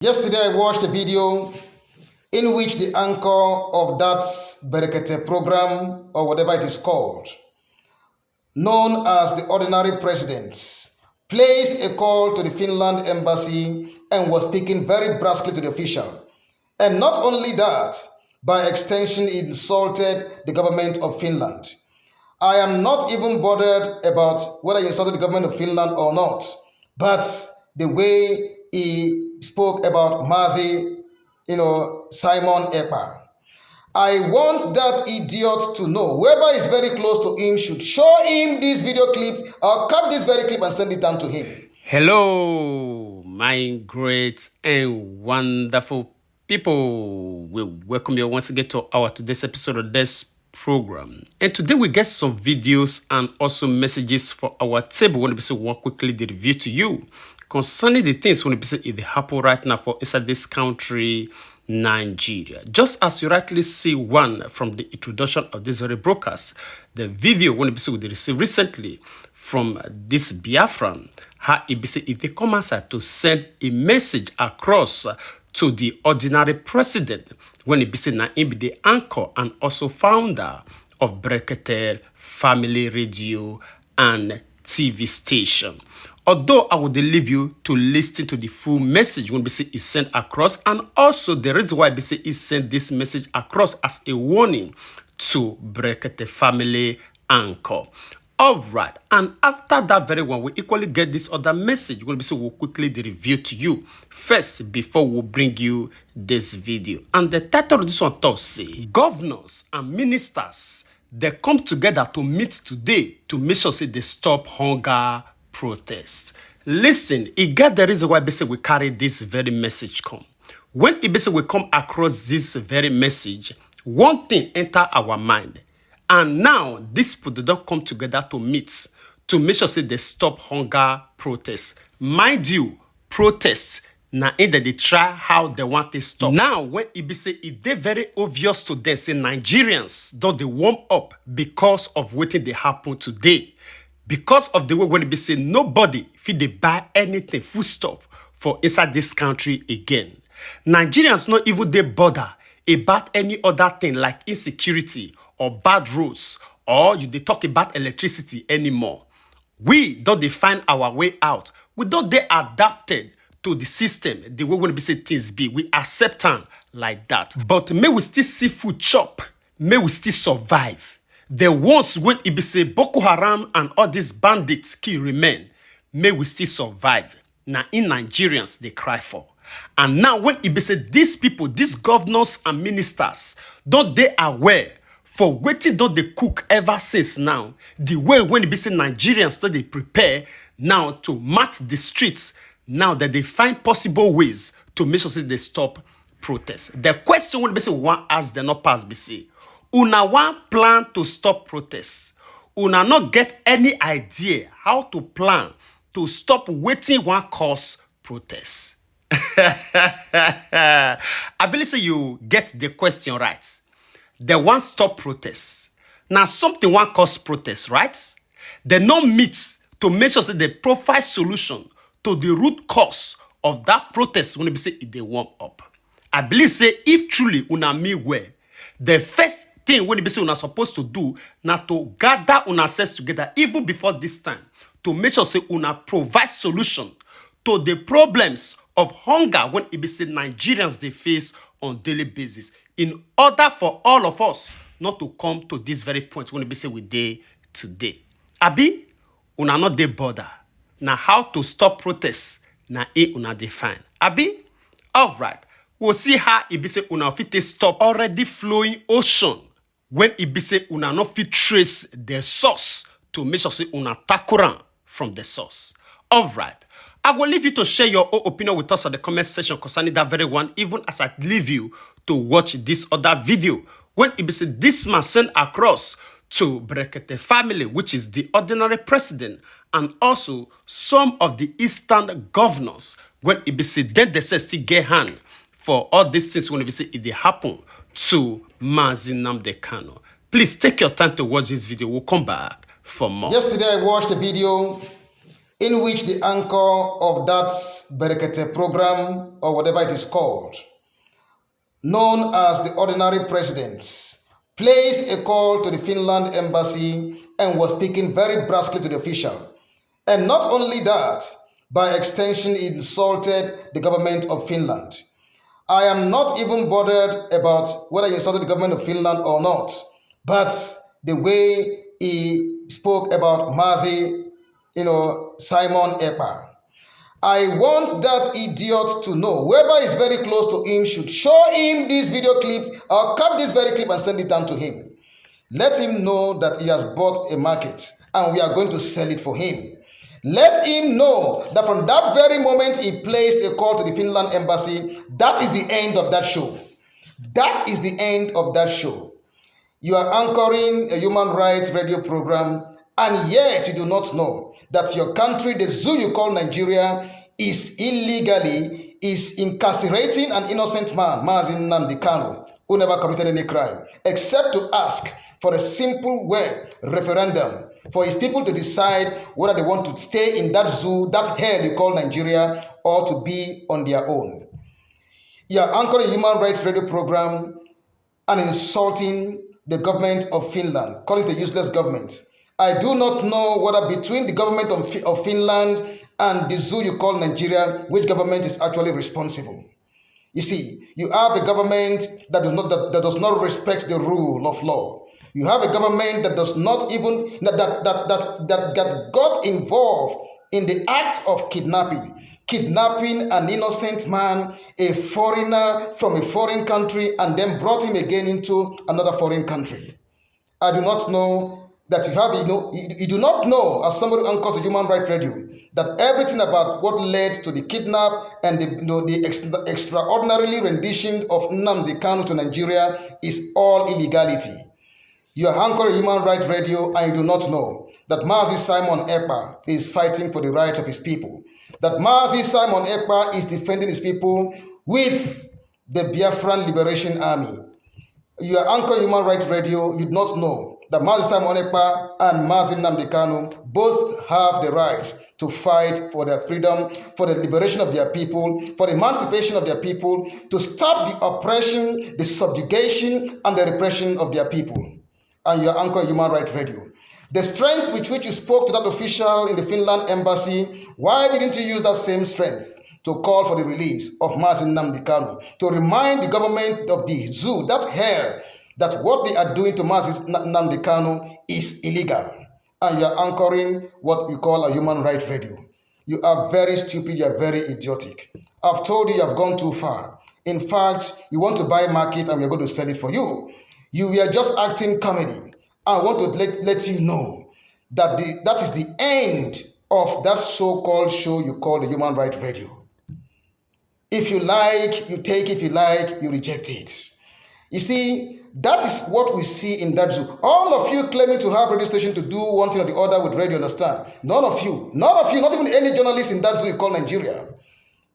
Yesterday, I watched a video in which the anchor of that Brekete program, or whatever it is called, known as the ordinary president, placed a call to the Finland embassy and was speaking very brusquely to the official. And not only that, by extension, he insulted the government of Finland. I am not even bothered about whether he insulted the government of Finland or not, but the way he spoke about Mazi, Simon Epa. I want that idiot to know. Whoever is very close to him should show him this video clip or cut this very clip and send it down to him. Hello, my great and wonderful people. We welcome you once again to our today's episode of this program. And today we get some videos and also messages for our table. When we say one quickly the review to you concerning the things when we say it happen right now for inside this country, Nigeria. Just as you rightly see one from the introduction of this very broadcast, the video when we received recently from this Biafran, how it come outside to send a message across to the ordinary president when it be the anchor and also founder of Breketefamily radio and TV station. Although I would leave you to listen to the full message when BC is sent across, and also the reason why BC is sent this message across as a warning to Breketefamily anchor. All right, and after that very one, we equally get this other message. We'll quickly review to you first before we bring you this video. And the title of this one talks say, governors and ministers, they come together to meet today to make sure say they stop hunger protest. Listen, it get the reason why basically we carry this very message come. When it basically we come across this very message, one thing enter our mind. And now these people they don't come together to meet to make sure say they stop hunger protests. Mind you, protests now in that they try how they want to stop. Now when it be say it they very obvious to them say Nigerians don't they warm up because of what they happen today. Because of the way when it be say nobody fit they buy anything full stop for inside this country again. Nigerians not even they bother about any other thing like insecurity or bad roads, or they talk about electricity anymore. We don't define our way out. We don't they adapted to the system, the way when we say things be. We accept them like that. But may we still see food chop, may we still survive. The ones when it be say Boko Haram and all these bandits key remain, may we still survive. Now in Nigerians they cry for. And now when it be say these people, these governors and ministers, don't they aware for waiting don't they cook ever since now, the way when it be say Nigerians don't they prepare now to march the streets, now that they find possible ways to make sure they stop protests. The question when be say one ask they not pass be say, una one plan to stop protests. Una not get any idea how to plan to stop waiting one cause protests. I believe say you get the question right. They want stop protests. Now something one cause protests, right? They no meet to make sure that they provide solution to the root cause of that protest when they say if they warm up. I believe say if truly una me well, the first thing when they say una supposed to do now to gather una selves together even before this time to make sure say una provide solution to the problems of hunger when it be say Nigerians they face on daily basis, in order for all of us not to come to this very point when it be say we day today. Abi, una not dey bother. Now how to stop protests, now una define. Abi, all right. We'll see how it be say una fit stop already flowing ocean when it be say una not fit trace the source to make sure say una tackle from the source. All right. I will leave you to share your own opinion with us on the comment section concerning that very one, even as I leave you to watch this other video. When it be said this man sent across to Breketefamily, which is the ordinary president, and also some of the eastern governors, when it be said then they say still get hand for all these things when it be said it they happen to Mazi Nnamdi Kanu. Please take your time to watch this video. We'll come back for more. Yesterday I watched a video in which the anchor of that Brekete program, or whatever it is called, known as the ordinary president, placed a call to the Finland embassy and was speaking very brusquely to the official. And not only that, by extension, he insulted the government of Finland. I am not even bothered about whether he insulted the government of Finland or not, but the way he spoke about Mazi, Simon Ekpa. I want that idiot to know. Whoever is very close to him should show him this video clip or cut this very clip and send it down to him. Let him know that he has bought a market and we are going to sell it for him. Let him know that from that very moment he placed a call to the Finland embassy, that is the end of that show. That is the end of that show. You are anchoring a human rights radio program, and yet you do not know that your country, the zoo you call Nigeria, is incarcerating an innocent man, Mazi Nnamdi Kanu, who never committed any crime, except to ask for a simple referendum for his people to decide whether they want to stay in that zoo, that hell you call Nigeria, or to be on their own. You are anchoring a human rights radio program and insulting the government of Finland, calling it a useless government. I do not know whether between the government of Finland and the zoo you call Nigeria, which government is actually responsible. You see, you have a government that does not respect the rule of law. You have a government that does not even that got involved in the act of kidnapping an innocent man, a foreigner from a foreign country, and then brought him again into another foreign country. I do not know that you do not know, as somebody who anchors a human rights radio, that everything about what led to the kidnap and the extraordinarily rendition of Nnamdi Kanu to Nigeria is all illegality. You are anchoring human rights radio and you do not know that Mazi Simon Ekpa is fighting for the rights of his people. That Mazi Simon Ekpa is defending his people with the Biafran Liberation Army. You are anchoring human rights radio, you do not know that Mazi Simon Ekpa and Mazi Nnamdi Kanu both have the right to fight for their freedom, for the liberation of their people, for the emancipation of their people, to stop the oppression, the subjugation, and the repression of their people. And you are anchoring human rights radio. The strength with which you spoke to that official in the Finland embassy, why didn't you use that same strength to call for the release of Mazi Nnamdi Kanu, to remind the government of the zoo, that hell, that what they are doing to Mazi Nnamdi Kanu is illegal? And you are anchoring what we call a human rights radio. You are very stupid, you are very idiotic. I've told you have gone too far. In fact, you want to buy a market and we're going to sell it for you. You are just acting comedy. I want to let you know that that is the end of that so-called show you call the human rights radio. If you like, you take. If you like, you reject it. You see, that is what we see in that zoo. All of you claiming to have radio station to do one thing or the other with radio, understand? None of you, not even any journalist in that zoo you call Nigeria,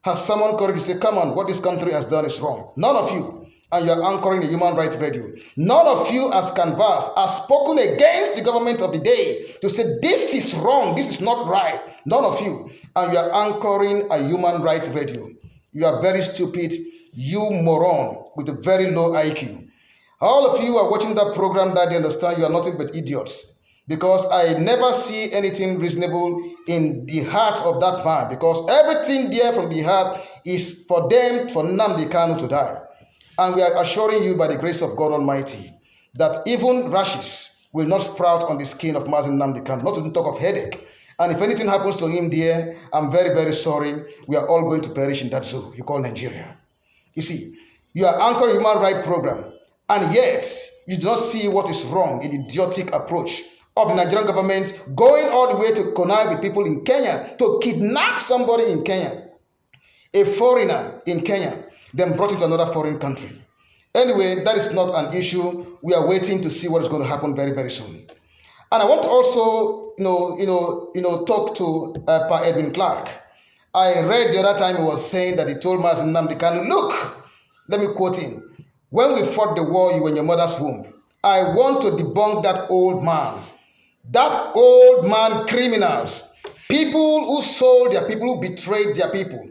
has someone courage to say, come on, what this country has done is wrong. None of you. And you are anchoring the human rights radio. None of you has canvassed, has spoken against the government of the day to say this is wrong, this is not right. None of you. And you are anchoring a human rights radio. You are very stupid, you moron with a very low IQ. All of you are watching that program that they understand you are nothing but idiots. Because I never see anything reasonable in the heart of that man. Because everything there from the heart is for them, for Nnamdi Kanu to die. And we are assuring you by the grace of God Almighty that even rashes will not sprout on the skin of Mazi Nnamdi Kanu, not to talk of headache. And if anything happens to him there, I'm very, very sorry. We are all going to perish in that zoo you call Nigeria. You see, you are anchoring human rights program, and yet you do not see what is wrong in the idiotic approach of the Nigerian government going all the way to connive with people in Kenya to kidnap somebody in Kenya, a foreigner in Kenya, then brought it to another foreign country. Anyway, that is not an issue. We are waiting to see what is going to happen very, very soon. And I want to also, talk to Pa Edwin Clark. I read the other time he was saying that he told Mazi Nnamdi Kanu, look, let me quote him. When we fought the war, you were in your mother's womb. I want to debunk that old man. That old man, criminals. People who sold their people, who betrayed their people.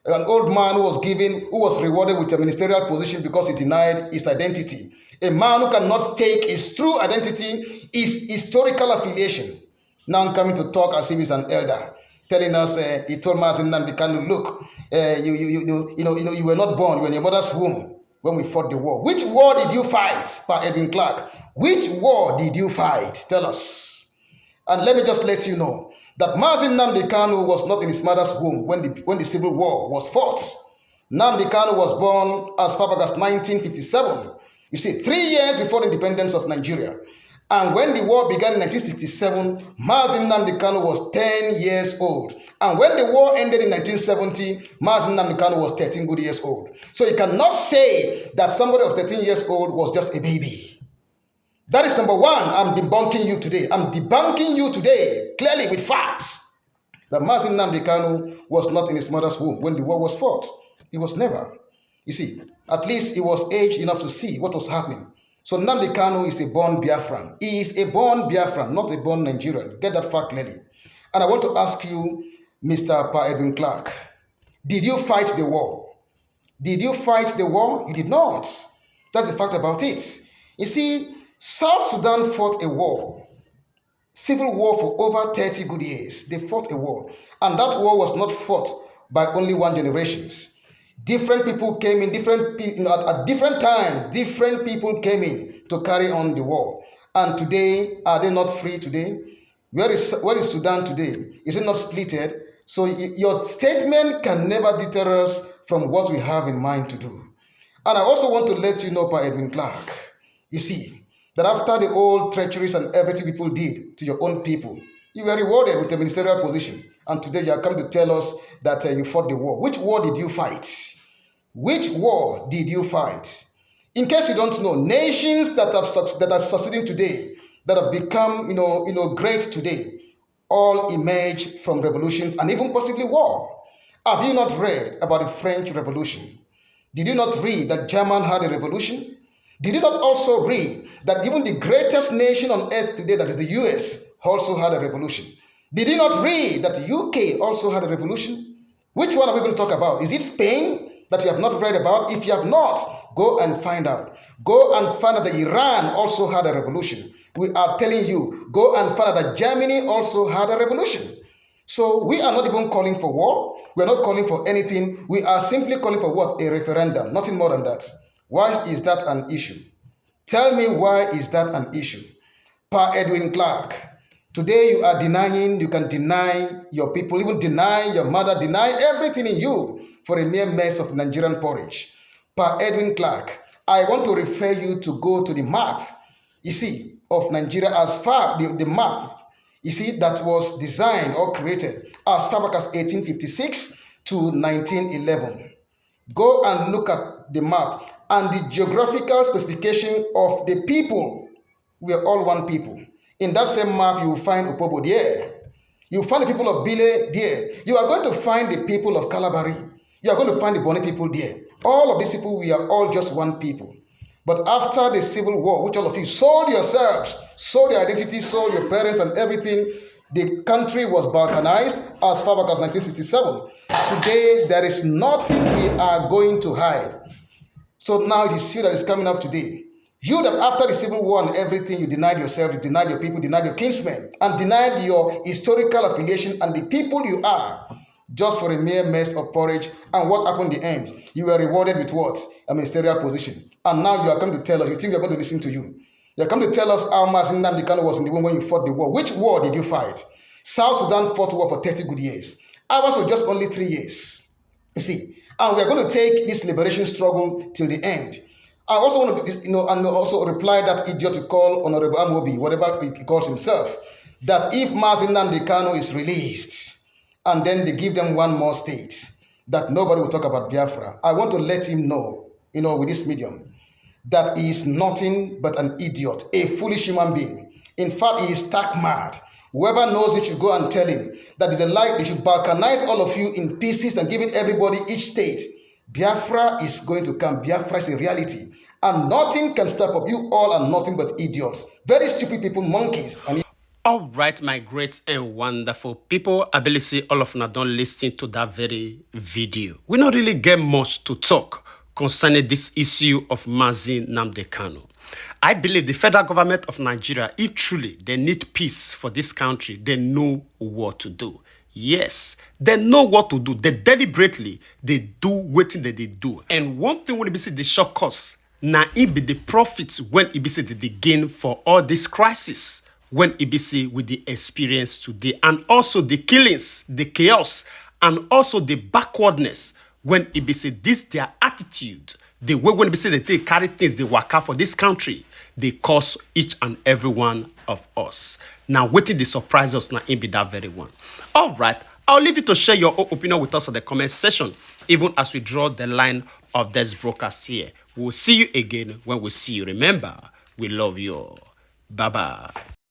An old man who was rewarded with a ministerial position because he denied his identity. A man who cannot stake his true identity, his historical affiliation. Now coming to talk as if he's an elder, telling us, he told Mazi Nnamdi Kanu, look, you were not born, you were in your mother's womb when we fought the war. Which war did you fight, Pa Edwin Clark? Which war did you fight? Tell us. And let me just let you know that Mazi Nnamdi Kanu was not in his mother's womb when the civil war was fought. Nnamdi Kanu was born as far back as 1957. You see, 3 years before the independence of Nigeria. And when the war began in 1967, Mazi Nnamdi Kanu was 10 years old. And when the war ended in 1970, Mazi Nnamdi Kanu was 13 good years old. So you cannot say that somebody of 13 years old was just a baby. That is number one. I'm debunking you today. I'm debunking you today, clearly with facts, that Mazi Nnamdi Kanu was not in his mother's womb when the war was fought. He was never. You see, at least he was aged enough to see what was happening. So Nnamdi Kanu is a born Biafran. He is a born Biafran, not a born Nigerian. Get that fact clearly. And I want to ask you, Mr. Pa Edwin Clark, did you fight the war? Did you fight the war? You did not. That's the fact about it. You see, South Sudan fought a war, civil war for over 30 good years. They fought a war. And that war was not fought by only one generation. Different people came in, at different times, different people came in to carry on the war. And today, are they not free today? Where is Sudan today? Is it not splitted? So your statement can never deter us from what we have in mind to do. And I also want to let you know, Pa Edwin Clark, you see, that after the old treacheries and everything people did to your own people, you were rewarded with a ministerial position. And today you are come to tell us that you fought the war. Which war did you fight? Which war did you fight? In case you don't know, nations that are succeeding today, that have become great today, all emerged from revolutions and even possibly war. Have you not read about the French Revolution? Did you not read that Germany had a revolution? Did you not also read that even the greatest nation on earth today, that is the US, also had a revolution? Did you not read that the UK also had a revolution? Which one are we going to talk about? Is it Spain that you have not read about? If you have not, go and find out. Go and find out that Iran also had a revolution. We are telling you, go and find out that Germany also had a revolution. So we are not even calling for war. We are not calling for anything. We are simply calling for what? A referendum. Nothing more than that. Why is that an issue? Tell me, why is that an issue? Pa Edwin Clark, today you are denying, you can deny your people, even deny your mother, deny everything in you for a mere mess of Nigerian porridge. Pa Edwin Clark, I want to refer you to go to the map, you see, of Nigeria as far, the map, you see, that was designed or created as far back as 1856 to 1911. Go and look at the map and the geographical specification of the people. We are all one people. In that same map, you will find Opobo there. You will find the people of Bile there. You are going to find the people of Calabari. You are going to find the Boni people there. All of these people, we are all just one people. But after the civil war, which all of you sold yourselves, sold your identity, sold your parents and everything, the country was balkanized as far back as 1967. Today, there is nothing we are going to hide. So now it is you that is coming up today. You that after the civil war and everything, you denied yourself, you denied your people, denied your kinsmen, and denied your historical affiliation and the people you are, just for a mere mess of porridge. And what happened in the end? You were rewarded with what? A ministerial position. And now you are coming to tell us, you think we are going to listen to you. You are coming to tell us how Mazi Nnamdi Kanu was in the womb when you fought the war. Which war did you fight? South Sudan fought war for 30 good years. Ours was just only 3 years. You see, and we are going to take this liberation struggle till the end. I also want to, and also reply that idiot to call Honorable Amobi, whatever he calls himself, that if Mazi Nnamdi Kanu is released, and then they give them one more state, that nobody will talk about Biafra. I want to let him know, with this medium, that he is nothing but an idiot, a foolish human being. In fact, he is stark mad. Whoever knows it should go and tell him that if they like, they should balkanize all of you in pieces and giving everybody each state. Biafra is going to come. Biafra is a reality. And nothing can stop up. You all are nothing but idiots. Very stupid people, monkeys. And All right, my great and wonderful people, I believe see all of you don't listen to that very video. We not really get much to talk concerning this issue of Mazi Nnamdi Kanu. I believe the federal government of Nigeria, if truly they need peace for this country, they know what to do. Yes, they know what to do. They deliberately, they do what they do. And one thing when be say the shock cost, now it be the profits when it be say they gain for all this crisis. When EBC with the experience today, and also the killings, the chaos, and also the backwardness. When EBC this their attitude, the way when EBC they carry things, they work out for this country, they cause each and every one of us. Now, waiting the surprise us now, it be that very one. All right, I'll leave you to share your own opinion with us in the comment section, even as we draw the line of this broadcast here. We'll see you again when we see you. Remember, we love you all. Bye-bye.